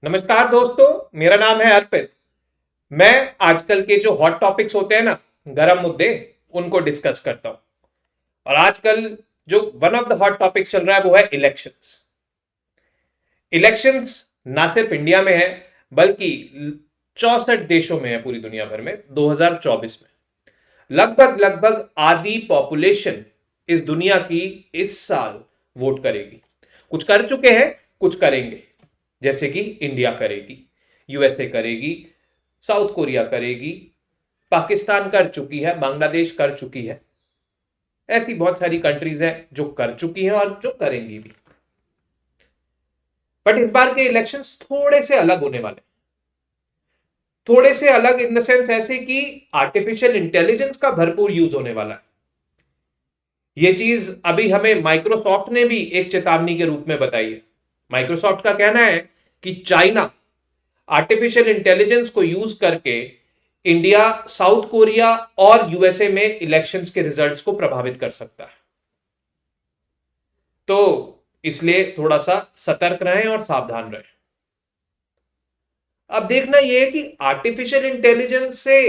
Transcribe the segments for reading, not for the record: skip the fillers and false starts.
नमस्कार दोस्तों, मेरा नाम है अर्पित। मैं आजकल के जो हॉट टॉपिक्स होते हैं ना, गरम मुद्दे, उनको डिस्कस करता हूं। और आजकल जो one of the hot topics चल रहा है वो है इलेक्शंस। इलेक्शंस ना सिर्फ इंडिया में है बल्कि 64 देशों में है, पूरी दुनिया भर में 2024 में। लगभग लगभग आधी पॉपुलेशन इस दुनिया की इस साल वोट करेगी। कुछ कर चुके हैं, कुछ करेंगे। जैसे कि इंडिया करेगी, यूएसए करेगी, साउथ कोरिया करेगी, पाकिस्तान कर चुकी है, बांग्लादेश कर चुकी है। ऐसी बहुत सारी कंट्रीज हैं जो कर चुकी हैं और जो करेंगी भी। बट इस बार के इलेक्शंस थोड़े से अलग होने वाले। थोड़े से अलग इन द सेंस ऐसे कि आर्टिफिशियल इंटेलिजेंस का भरपूर यूज होने वाला है। यह चीज अभी हमें माइक्रोसॉफ्ट ने भी एक चेतावनी के रूप में बताई है। माइक्रोसॉफ्ट का कहना है कि चाइना आर्टिफिशियल इंटेलिजेंस को यूज करके इंडिया, साउथ कोरिया और यूएसए में इलेक्शंस के रिजल्ट्स को प्रभावित कर सकता है। तो इसलिए थोड़ा सा सतर्क रहें और सावधान रहें। अब देखना यह है कि आर्टिफिशियल इंटेलिजेंस से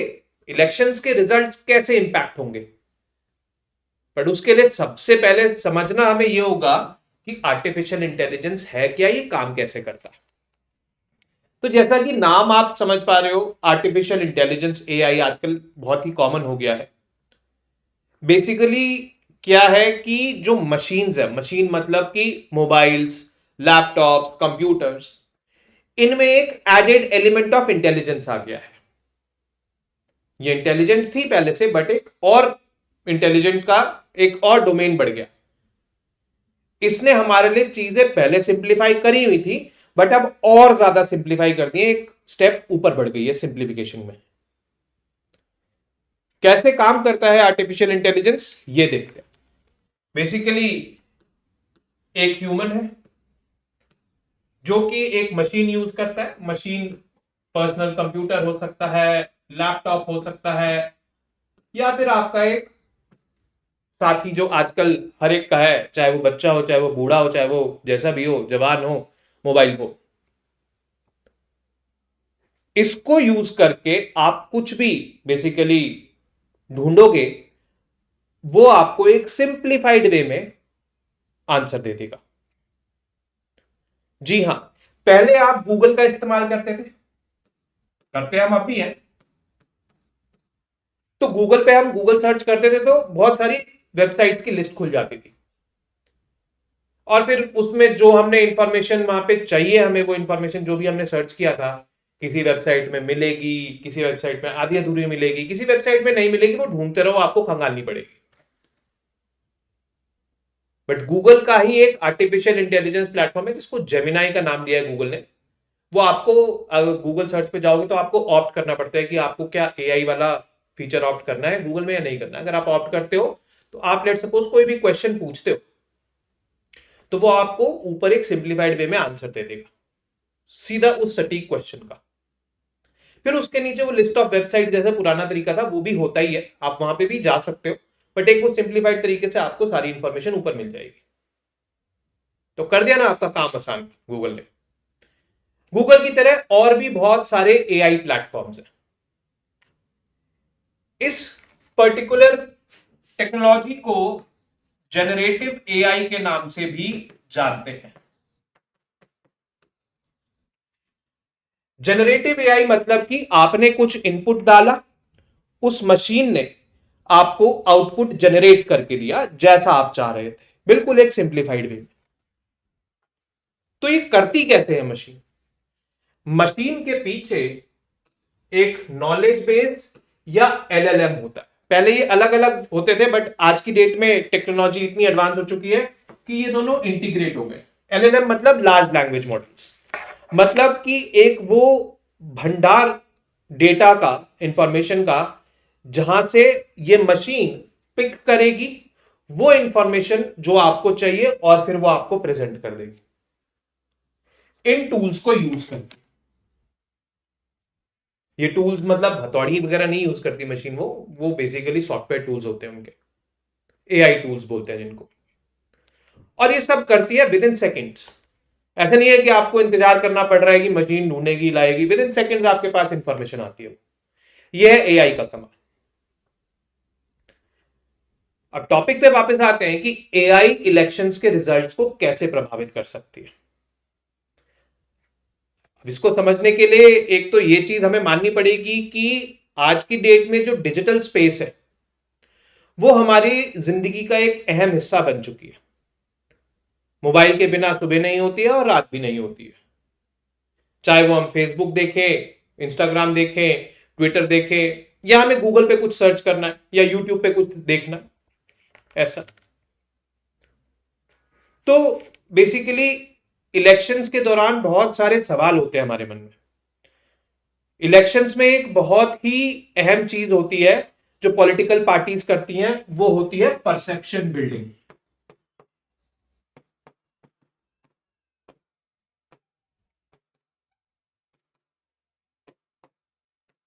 इलेक्शंस के रिजल्ट्स कैसे इंपैक्ट होंगे। बट उसके लिए सबसे पहले समझना हमें यह होगा कि आर्टिफिशियल इंटेलिजेंस है क्या, ये काम कैसे करता है। तो जैसा कि नाम आप समझ पा रहे हो, आर्टिफिशियल इंटेलिजेंस एआई आजकल बहुत ही कॉमन हो गया है। बेसिकली क्या है कि जो मशीन्स है, मशीन मतलब कि मोबाइल्स, लैपटॉप्स, कंप्यूटर्स, इनमें एक एडेड एलिमेंट ऑफ इंटेलिजेंस आ गया है। ये इंटेलिजेंट थी पहले से, बट एक और इंटेलिजेंट का एक और डोमेन बढ़ गया। इसने हमारे लिए चीजें पहले सिंप्लीफाई करी हुई थी, बट अब और ज्यादा सिंप्लीफाई कर दी है, एक स्टेप ऊपर बढ़ गई है सिंप्लीफिकेशन में। कैसे काम करता है आर्टिफिशियल इंटेलिजेंस, ये देखते हैं। बेसिकली एक ह्यूमन है जो कि एक मशीन यूज करता है। मशीन पर्सनल कंप्यूटर हो सकता है, लैपटॉप हो सकता है, या फिर आपका एक साथी जो आजकल हर एक का है, चाहे वो बच्चा हो, चाहे वो बूढ़ा हो, चाहे वो जैसा भी हो, जवान हो, मोबाइल फोन। इसको यूज करके आप कुछ भी बेसिकली ढूंढोगे, वो आपको एक सिंप्लीफाइड वे में आंसर दे देगा। जी हां, पहले आप गूगल का इस्तेमाल करते थे, करते हम अब भी हैं। तो गूगल पे हम गूगल सर्च करते थे तो बहुत सारी वेबसाइट्स की लिस्ट खुल जाती थी, और फिर उसमें जो हमने इंफॉर्मेशन वहां पे चाहिए, हमें वो इंफॉर्मेशन जो भी हमने सर्च किया था, किसी वेबसाइट में मिलेगी, किसी वेबसाइट में आधी अधूरी मिलेगी, किसी वेबसाइट में नहीं मिलेगी, वो ढूंढते रहो, आपको खंगालनी पड़ेगी। बट गूगल का ही एक आर्टिफिशियल इंटेलिजेंस प्लेटफॉर्म है जिसको जेमिनाई का नाम दिया है गूगल ने। वो आपको, अगर गूगल सर्च पे जाओगे तो आपको ऑप्ट करना पड़ता है कि आपको क्या एआई वाला फीचर ऑप्ट करना है गूगल में या नहीं करना है। अगर आप ऑप्ट करते हो तो आप लेट सपोज कोई भी क्वेश्चन पूछते हो तो वो आपको ऊपर एक सिंप्लीफाइड वे में आंसर दे देगा, सीधा उस सटीक क्वेश्चन का। फिर उसके नीचे वो लिस्ट ऑफ वेबसाइट जैसा पुराना तरीका था वो भी होता ही है, आप वहां पे भी जा सकते हो, बट एक वो सिंप्लीफाइड तरीके से आपको सारी इंफॉर्मेशन ऊपर मिल जाएगी। तो कर दिया ना आपका काम आसान गूगल ने। गूगल की तरह और भी बहुत सारे एआई प्लेटफॉर्म्स हैं। इस पर्टिकुलर टेक्नोलॉजी को जनरेटिव एआई के नाम से भी जानते हैं। जनरेटिव एआई मतलब कि आपने कुछ इनपुट डाला, उस मशीन ने आपको आउटपुट जनरेट करके दिया जैसा आप चाह रहे थे, बिल्कुल एक सिंप्लीफाइड वे में। तो ये करती कैसे है मशीन? मशीन के पीछे एक नॉलेज बेस या एलएलएम होता है। पहले ये अलग अलग होते थे, बट आज की डेट में टेक्नोलॉजी इतनी एडवांस हो चुकी है कि ये दोनों इंटीग्रेट हो गए। एलएलएम मतलब लार्ज लैंग्वेज मॉडल्स, मतलब कि एक वो भंडार डेटा का, इंफॉर्मेशन का, जहां से ये मशीन पिक करेगी वो इंफॉर्मेशन जो आपको चाहिए और फिर वो आपको प्रेजेंट कर देगी इन टूल्स को यूज करके। ये टूल्स मतलब हथौड़ी वगैरह नहीं यूज करती मशीन, वो बेसिकली सॉफ्टवेयर टूल्स होते हैं उनके, एआई टूल्स बोलते हैं जिनको। और ये सब करती है विद इन सेकेंड्स। ऐसा नहीं है कि आपको इंतजार करना पड़ रहा है कि मशीन ढूंढेगी लाएगी, विद इन सेकेंड्स आपके पास इंफॉर्मेशन आती है। यह है एआई का कमाल। अब टॉपिक पे वापस आते हैं कि एआई इलेक्शंस के रिजल्ट्स को कैसे प्रभावित कर सकती है। अब इसको समझने के लिए एक तो ये चीज हमें माननी पड़ेगी कि आज की डेट में जो डिजिटल स्पेस है वो हमारी जिंदगी का एक अहम हिस्सा बन चुकी है। मोबाइल के बिना सुबह नहीं होती है और रात भी नहीं होती है। चाहे वो हम फेसबुक देखें, इंस्टाग्राम देखें, ट्विटर देखें, या हमें गूगल पे कुछ सर्च करना है या यूट्यूब पे कुछ देखना है, ऐसा। तो बेसिकली इलेक्शंस के दौरान बहुत सारे सवाल होते हैं हमारे मन में। इलेक्शंस में एक बहुत ही अहम चीज होती है जो पॉलिटिकल पार्टीज करती हैं, वो होती है परसेप्शन बिल्डिंग।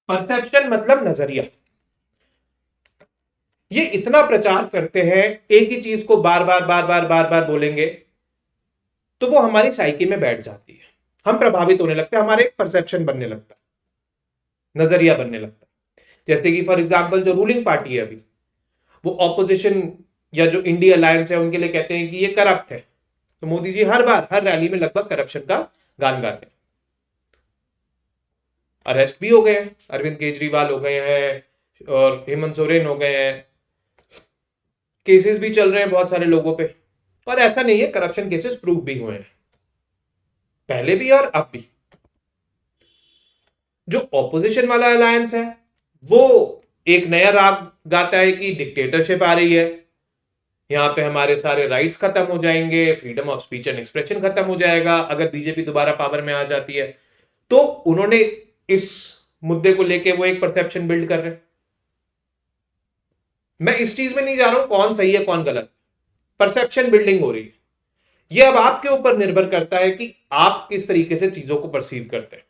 परसेप्शन मतलब नजरिया। ये इतना प्रचार करते हैं, एक ही चीज को बार बार बार बार बार बार बोलेंगे तो वो हमारी साइकी में बैठ जाती है, हम प्रभावित होने लगते हैं, हमारे एक परसेप्शन बनने लगता है, नजरिया बनने लगता है। जैसे कि फॉर एग्जाम्पल जो रूलिंग पार्टी है अभी, वो ऑपोजिशन या जो इंडिया अलायंस है उनके लिए कहते हैं कि ये करप्ट है, तो मोदी जी हर बार हर रैली में लगभग करप्शन का गान गाते हैं। अरेस्ट भी हो गए हैं, अरविंद केजरीवाल हो गए हैं और हेमंत सोरेन हो गए हैं, केसेस भी चल रहे हैं बहुत सारे लोगों पे। और ऐसा नहीं है, करप्शन केसेस प्रूव भी हुए हैं पहले भी और अब भी। जो ऑपोजिशन वाला अलायंस है वो एक नया राग गाता है कि डिक्टेटरशिप आ रही है, यहां पे हमारे सारे राइट्स खत्म हो जाएंगे, freedom of speech and expression खत्म हो जाएगा अगर बीजेपी दोबारा पावर में आ जाती है। तो उन्होंने इस मुद्दे को लेके वो एक परसेप्शन बिल्ड कर रहे हैं। मैं इस चीज में नहीं जा रहा हूं कौन सही है कौन गलत, परसेप्शन बिल्डिंग हो रही है। ये अब आपके ऊपर निर्भर करता है कि आप किस तरीके से चीजों को परसीव करते हैं,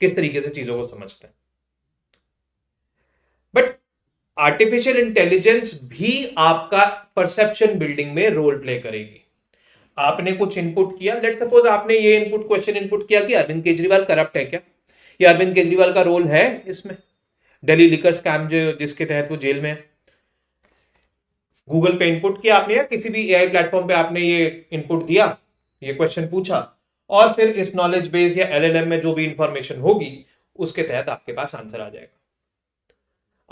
किस तरीके से चीजों को समझते हैं। बट आर्टिफिशियल इंटेलिजेंस भी आपका परसेप्शन बिल्डिंग में रोल प्ले करेगी। आपने कुछ इनपुट किया, लेट सपोज आपने ये इनपुट क्वेश्चन इनपुट किया कि अरविंद केजरीवाल करप्ट है क्या, या अरविंद केजरीवाल का रोल है इसमें, दिल्ली लिकर स्कैम जो जिसके तहत वो जेल में है। गूगल पे इनपुट किया आपने या किसी भी एआई प्लेटफॉर्म पे आपने ये इनपुट दिया, ये क्वेश्चन पूछा, और फिर इस नॉलेज बेस या एलएलएम में जो भी इंफॉर्मेशन होगी उसके तहत आपके पास आंसर आ जाएगा।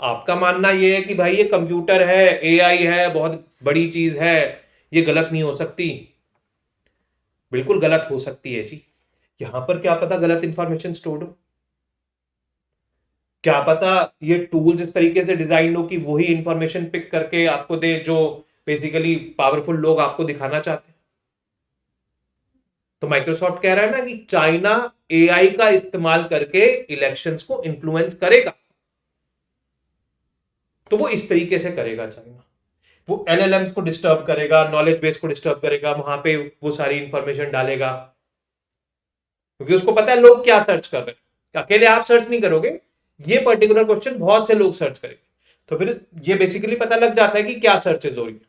आपका मानना यह है कि भाई ये कंप्यूटर है, एआई है, बहुत बड़ी चीज है, ये गलत नहीं हो सकती। बिल्कुल गलत हो सकती है जी। यहां पर क्या पता गलत इंफॉर्मेशन स्टोर्ड हो, क्या पता ये टूल्स इस तरीके से डिजाइन हो कि वही इंफॉर्मेशन पिक करके आपको दे जो बेसिकली पावरफुल लोग आपको दिखाना चाहते हैं। तो माइक्रोसॉफ्ट कह रहा है ना कि चाइना एआई का इस्तेमाल करके इलेक्शंस को इन्फ्लुएंस करेगा, तो वो इस तरीके से करेगा चाइना। वो एलएलएम्स को डिस्टर्ब करेगा, नॉलेज बेस को डिस्टर्ब करेगा, वहां पे वो सारी इंफॉर्मेशन डालेगा, क्योंकि उसको पता है लोग क्या सर्च कर रहे हैं। अकेले आप सर्च नहीं करोगे, ये पर्टिकुलर क्वेश्चन बहुत से लोग सर्च करेंगे, तो फिर ये बेसिकली पता लग जाता है कि क्या सर्चेज हो रही है,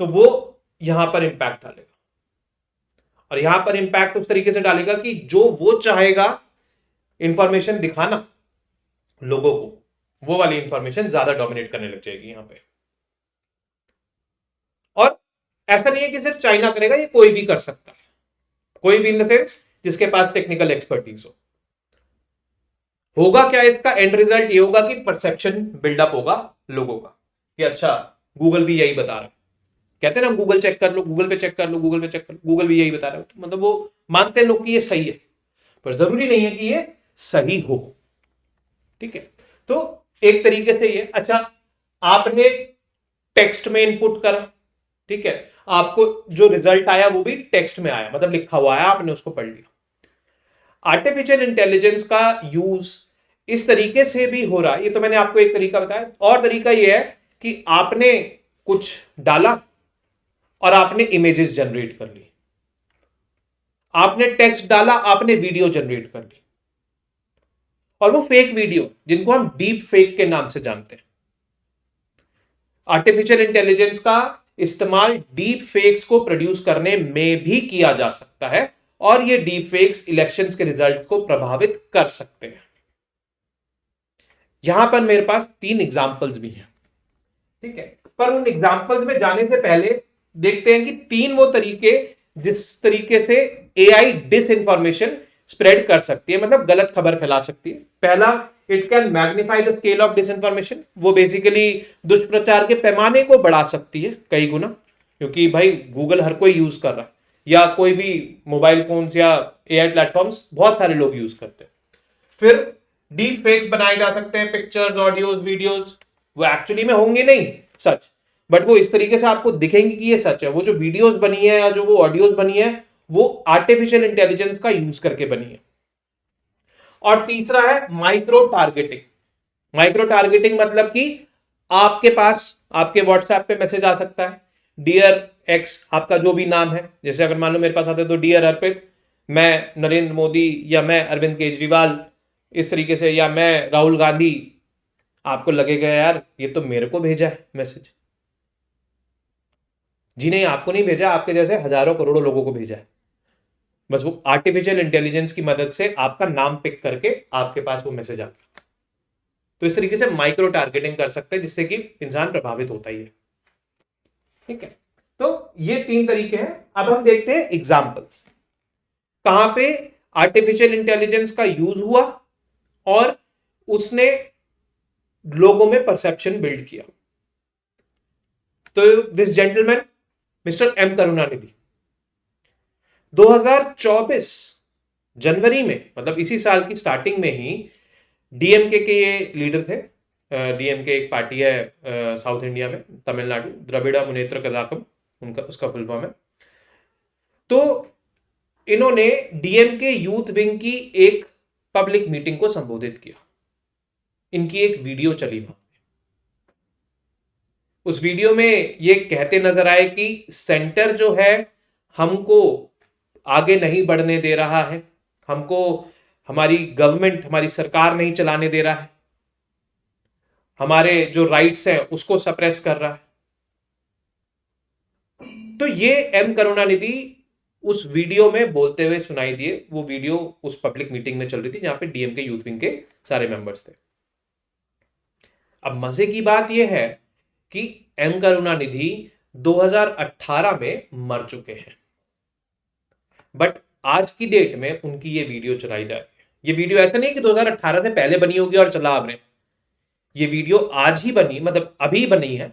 तो वो यहां पर इंपैक्ट डालेगा। और यहां पर इंपैक्ट उस तरीके से डालेगा कि जो वो चाहेगा इंफॉर्मेशन दिखाना लोगों को, वो वाली इंफॉर्मेशन ज्यादा डोमिनेट करने लग जाएगी यहां पे। और ऐसा नहीं है कि सिर्फ चाइना करेगा, ये कोई भी कर सकता है, कोई भी इन द सेंस जिसके पास टेक्निकल एक्सपर्टीज हो। होगा क्या, इसका एंड रिजल्ट ये होगा कि परसेप्शन बिल्डअप होगा लोगों का कि अच्छा गूगल भी यही बता रहा है, कहते हैं ना गूगल चेक कर लो, गूगल पे चेक कर लो, गूगल पे चेक कर लो, गूगल भी यही बता रहा है, तो मतलब वो मानते हैं लोग कि ये सही है, पर जरूरी नहीं है कि ये सही हो। ठीक है, तो एक तरीके से ये, अच्छा आपने टेक्स्ट में इनपुट करा, ठीक है, आपको जो रिजल्ट आया वो भी टेक्स्ट में आया, मतलब लिखा हुआ आया, आपने उसको पढ़ लिया। आर्टिफिशियल इंटेलिजेंस का यूज इस तरीके से भी हो रहा है, ये तो मैंने आपको एक तरीका बताया, और तरीका ये है कि आपने कुछ डाला और आपने इमेजेस जनरेट कर ली, आपने टेक्स्ट डाला, आपने वीडियो जनरेट कर ली, और वो फेक वीडियो जिनको हम डीप फेक के नाम से जानते हैं। आर्टिफिशियल इंटेलिजेंस का इस्तेमाल डीप फेक्स को प्रोड्यूस करने में भी किया जा सकता है और ये डीप फेक्स इलेक्शंस के रिजल्ट को प्रभावित कर सकते हैं। यहां पर मेरे पास 3 एग्जांपल्स भी हैं, ठीक है, पर उन एग्जांपल्स में जाने से पहले देखते हैं कि 3 वो तरीके जिस तरीके से एआई डिस इंफॉर्मेशन स्प्रेड कर सकती है, मतलब गलत खबर फैला सकती है। पहला, it can magnify the scale of disinformation. वो बेसिकली दुष्प्रचार के पैमाने को बढ़ा सकती है कई गुना, क्योंकि भाई गूगल हर कोई यूज कर रहा है, या कोई भी मोबाइल फोन्स या एआई प्लेटफॉर्म्स बहुत सारे लोग यूज करते हैं। फिर डीप फेक्स बनाए जा सकते हैं, पिक्चर्स, ऑडियोज, वीडियोज, वो एक्चुअली में होंगे नहीं सच, बट वो इस तरीके से आपको दिखेंगे कि ये सच है। वो जो वीडियोस बनी है या जो वो ऑडियोज बनी है वो आर्टिफिशियल इंटेलिजेंस का यूज करके बनी है। और तीसरा है माइक्रो टारगेटिंग। माइक्रो टारगेटिंग मतलब कि आपके पास आपके व्हाट्सएप पे मैसेज आ सकता है, डियर एक्स, आपका जो भी नाम है, जैसे अगर मान लो मेरे पास आता है तो डियर अर्पित, मैं नरेंद्र मोदी या मैं अरविंद केजरीवाल, इस तरीके से, या मैं राहुल गांधी। आपको लगेगा यार ये तो मेरे को भेजा है मैसेज। जी नहीं, आपको नहीं भेजा, आपके जैसे हजारों करोड़ों लोगों को भेजा है। बस वो आर्टिफिशियल इंटेलिजेंस की मदद से आपका नाम पिक करके आपके पास वो मैसेज आ गया। तो इस तरीके से माइक्रो टारगेटिंग कर सकते हैं जिससे कि इंसान प्रभावित होता ही है, ठीक है। तो ये 3 तरीके हैं। अब हम देखते हैं एग्जांपल्स, कहां पे आर्टिफिशियल इंटेलिजेंस का यूज हुआ और उसने लोगों में परसेप्शन बिल्ड किया। तो this gentleman mister M Karunanidhi 2024 जनवरी में, मतलब इसी साल की स्टार्टिंग में ही, डीएमके के ये लीडर थे। डीएमके एक पार्टी है साउथ इंडिया में, तमिलनाडु, द्रविड़ा मुनेत्र कजाकम उनका उसका फुल फॉर्म है। तो इन्होंने डीएमके यूथ विंग की एक पब्लिक मीटिंग को संबोधित किया। इनकी एक वीडियो चली वहां। उस वीडियो में ये कहते नजर आए कि सेंटर जो है हमको आगे नहीं बढ़ने दे रहा है, हमको हमारी गवर्नमेंट, हमारी सरकार नहीं चलाने दे रहा है, हमारे जो राइट्स हैं उसको सप्रेस कर रहा है। तो ये एम करुणानिधि उस वीडियो में बोलते हुए सुनाई दिए। वो वीडियो उस पब्लिक मीटिंग में चल रही थी जहां पे डीएमके यूथ विंग के सारे मेंबर्स थे। अब मजे की बात यह है कि एम करुणानिधि 2018 में मर चुके हैं, बट आज की डेट में उनकी ये वीडियो चलाई जा रही है। ये वीडियो ऐसा नहीं कि 2018 से पहले बनी होगी और चला आपने, ये वीडियो आज ही बनी, मतलब अभी बनी है।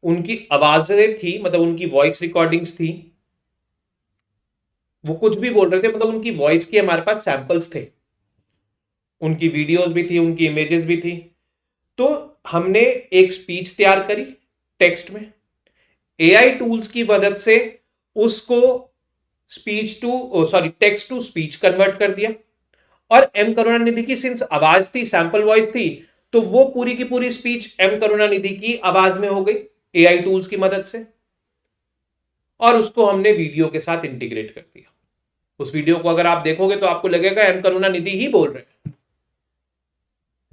उनकी आवाजें थी, मतलब उनकी वॉइस रिकॉर्डिंग्स थी, वो कुछ भी बोल रहे थे, मतलब उनकी वॉइस के हमारे पास सैंपल्स थे, उनकी वीडियोस भी थी, उनकी इमेजेस भी थी। तो हमने एक स्पीच तैयार करी टेक्स्ट में, एआई टूल्स की मदद से उसको टेक्स्ट टू स्पीच कन्वर्ट कर दिया। और एम करुणानिधि की सिंस आवाज थी, सैंपल वॉइस थी, तो वो पूरी की पूरी स्पीच एम करुणानिधि की आवाज में हो गई एआई टूल्स की मदद से, और उसको हमने वीडियो के साथ इंटीग्रेट कर दिया। उस वीडियो को अगर आप देखोगे तो आपको लगेगा एम करुणानिधि ही बोल रहे हैं।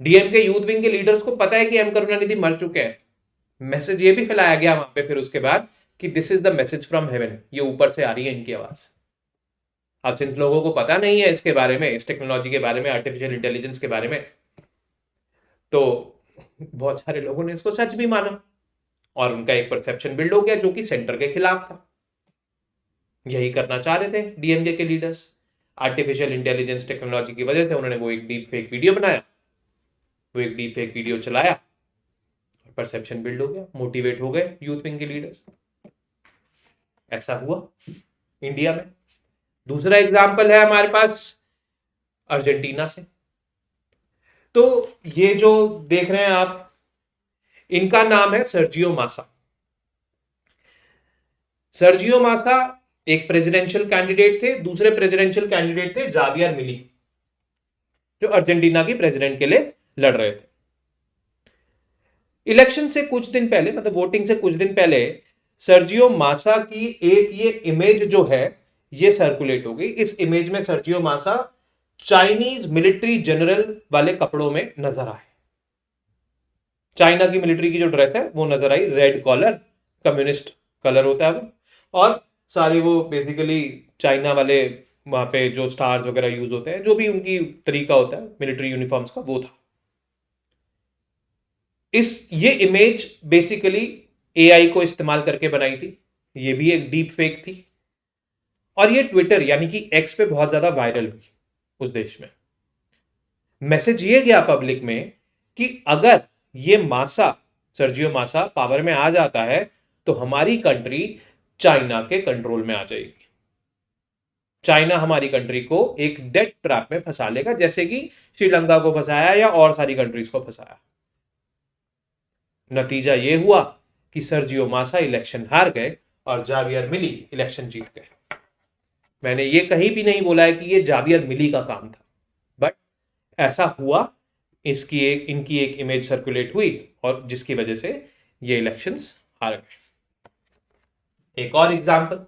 डीएमके यूथ विंग के लीडर्स को पता है कि एम करुणानिधि मर चुके हैं। मैसेज ये भी फैलाया गया वहां पे फिर उसके बाद कि this is the message from heaven, ये ऊपर से आ रही है इनकी आवाज। अब सिंस लोगों को पता नहीं है इसके बारे में, इस टेक्नोलॉजी के बारे में, आर्टिफिशियल इंटेलिजेंस के बारे में, तो बहुत सारे लोगों ने इसको सच भी माना और उनका एक परसेप्शन बिल्ड हो गया जो कि सेंटर के खिलाफ था। यही करना चाह रहे थे डीएमके के लीडर्स। आर्टिफिशियल इंटेलिजेंस टेक्नोलॉजी की वजह से उन्होंने वो एक डीप फेक वीडियो बनाया, वो एक डीप फेक वीडियो चलाया, परसेप्शन बिल्ड हो गया, मोटिवेट हो गए यूथ विंग के लीडर्स। ऐसा हुआ इंडिया में। दूसरा एग्जाम्पल है हमारे पास अर्जेंटीना से। तो ये जो देख रहे हैं आप, इनका नाम है सर्जियो मासा। सर्जियो मासा एक प्रेसिडेंशियल कैंडिडेट थे, दूसरे प्रेसिडेंशियल कैंडिडेट थे जावियर मिली, जो अर्जेंटीना की प्रेसिडेंट के लिए लड़ रहे थे। इलेक्शन से कुछ दिन पहले, मतलब वोटिंग से कुछ दिन पहले, सर्जियो मासा की एक ये इमेज जो है ये सर्कुलेट हो गई। इस इमेज में सर्जियो मासा चाइनीज मिलिट्री जनरल वाले कपड़ों में नजर आए। चाइना की मिलिट्री की जो ड्रेस है वो नजर आई, रेड कॉलर, कम्युनिस्ट कलर होता है वो, और सारे वो बेसिकली चाइना वाले वहां पे जो स्टार्स वगैरह यूज होते हैं, जो भी उनकी तरीका होता है मिलिट्री यूनिफॉर्म्स का, वो था। ये इमेज बेसिकली एआई को इस्तेमाल करके बनाई थी, ये भी एक डीप फेक थी, और ये ट्विटर यानी कि एक्स पे बहुत ज्यादा वायरल हुई उस देश में। मैसेज ये गया पब्लिक में कि अगर ये मासा, सर्जियो मासा पावर में आ जाता है तो हमारी कंट्री चाइना के कंट्रोल में आ जाएगी, चाइना हमारी कंट्री को एक डेट ट्रैप में फंसा लेगा, जैसे कि श्रीलंका को फंसाया या और सारी कंट्रीज को फंसाया। नतीजा ये हुआ कि सर्जियो मासा इलेक्शन हार गए और जावियर मिली इलेक्शन जीत गए। मैंने ये कहीं भी नहीं बोला है कि ये जावियर मिली का काम था, बट ऐसा हुआ, इनकी एक इमेज सर्कुलेट हुई और जिसकी वजह से ये इलेक्शंस हार गए। एक और एग्जांपल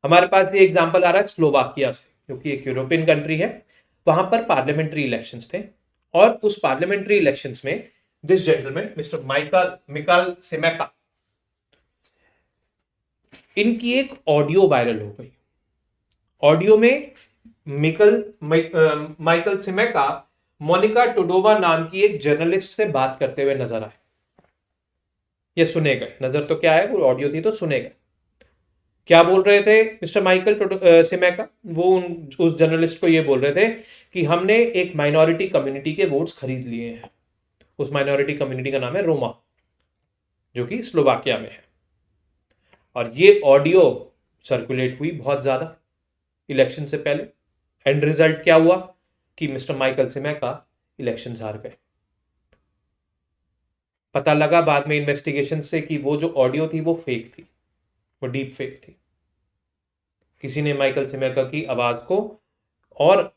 हमारे पास, ये एग्जांपल आ रहा है स्लोवाकिया से, क्योंकि एक यूरोपियन कंट्री है। वहां पर पार्लियामेंट्री इलेक्शंस थे, और उस पार्लियामेंट्री इलेक्शंस में दिस जेंटलमैन मिस्टर मिकाल सिमेका, इनकी एक ऑडियो वायरल हो गई। ऑडियो में माइकल सिमेका मोनिका टोडोवा नाम की एक जर्नलिस्ट से बात करते हुए नजर आए। ये सुने गए, नजर तो क्या है, वो ऑडियो थी तो सुने गए। क्या बोल रहे थे मिस्टर माइकल सिमेका? वो उस जर्नलिस्ट को ये बोल रहे थे कि हमने एक माइनॉरिटी कम्युनिटी के वोट्स खरीद लिए हैं। उस माइनॉरिटी कम्युनिटी का नाम है रोमा, जो कि स्लोवाकिया में है। और ये ऑडियो सर्कुलेट हुई बहुत ज्यादा इलेक्शन से पहले। एंड रिजल्ट क्या हुआ कि मिस्टर माइकल सिमेका इलेक्शन हार गए। पता लगा बाद में इन्वेस्टिगेशन से कि वो जो ऑडियो थी वो फेक थी, वो डीप फेक थी। किसी ने माइकल सिमेका की आवाज को और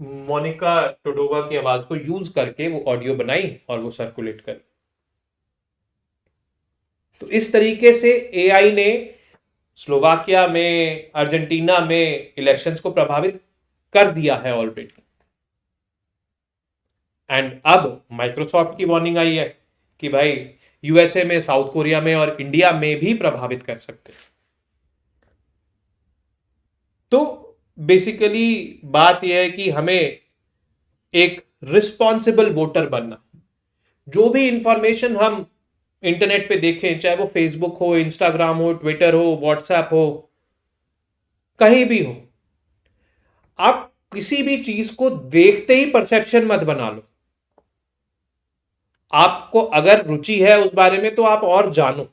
मोनिका टोडोवा की आवाज को यूज करके वो ऑडियो बनाई और वो सर्कुलेट करी। तो इस तरीके से एआई ने स्लोवाकिया में, अर्जेंटीना में इलेक्शंस को प्रभावित कर दिया है ऑलरेडी। एंड अब माइक्रोसॉफ्ट की वार्निंग आई है कि भाई यूएसए में, साउथ कोरिया में और इंडिया में भी प्रभावित कर सकते हैं। तो बेसिकली बात यह है कि हमें एक रिस्पॉन्सिबल वोटर बनना, जो भी इंफॉर्मेशन हम इंटरनेट पे देखें, चाहे वो फेसबुक हो, इंस्टाग्राम हो, ट्विटर हो, व्हाट्सएप हो, कहीं भी हो, आप किसी भी चीज को देखते ही परसेप्शन मत बना लो। आपको अगर रुचि है उस बारे में तो आप और जानो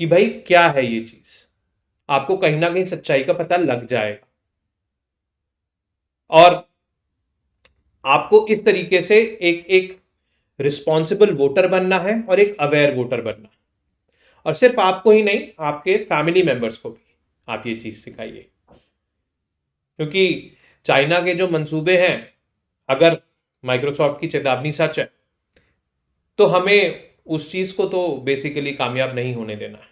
कि भाई क्या है ये चीज, आपको कहीं ना कहीं सच्चाई का पता लग जाएगा। और आपको इस तरीके से एक रिस्पॉन्सिबल वोटर बनना है और एक अवेयर वोटर बनना है। और सिर्फ आपको ही नहीं, आपके फैमिली मेंबर्स को भी आप ये चीज सिखाइए, क्योंकि चाइना के जो मंसूबे हैं, अगर माइक्रोसॉफ्ट की चेतावनी सच है तो हमें उस चीज को तो बेसिकली कामयाब नहीं होने देना है।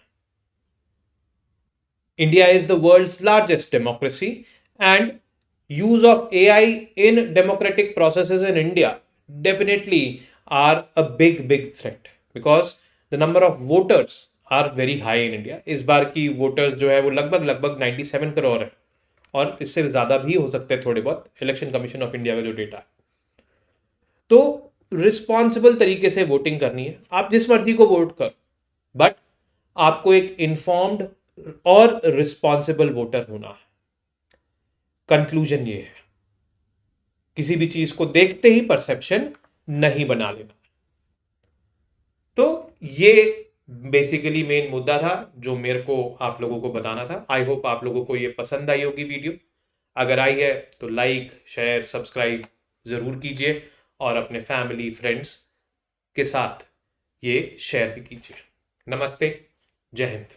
India is the world's largest democracy, and use of AI in democratic processes in India definitely are a big threat, because the number of voters are very high in India. इस बार की voters जो है वो लगभग 97 करोड़ है, और इससे ज्यादा भी हो सकते हैं थोड़े बहुत, इलेक्शन कमीशन ऑफ इंडिया का जो डेटा है। तो रिस्पॉन्सिबल तरीके से वोटिंग करनी है, आप जिस मर्जी को वोट करो, बट आपको एक इन्फॉर्म्ड और रिस्पॉन्सिबल वोटर होना है। कंक्लूजन ये है, किसी भी चीज को देखते ही परसेप्शन नहीं बना लेना। तो ये बेसिकली मेन मुद्दा था जो मेरे को आप लोगों को बताना था। आई होप आप लोगों को ये पसंद आई होगी वीडियो। अगर आई है तो लाइक, शेयर, सब्सक्राइब जरूर कीजिए, और अपने फैमिली, फ्रेंड्स के साथ ये शेयर भी कीजिए। नमस्ते, जय हिंद।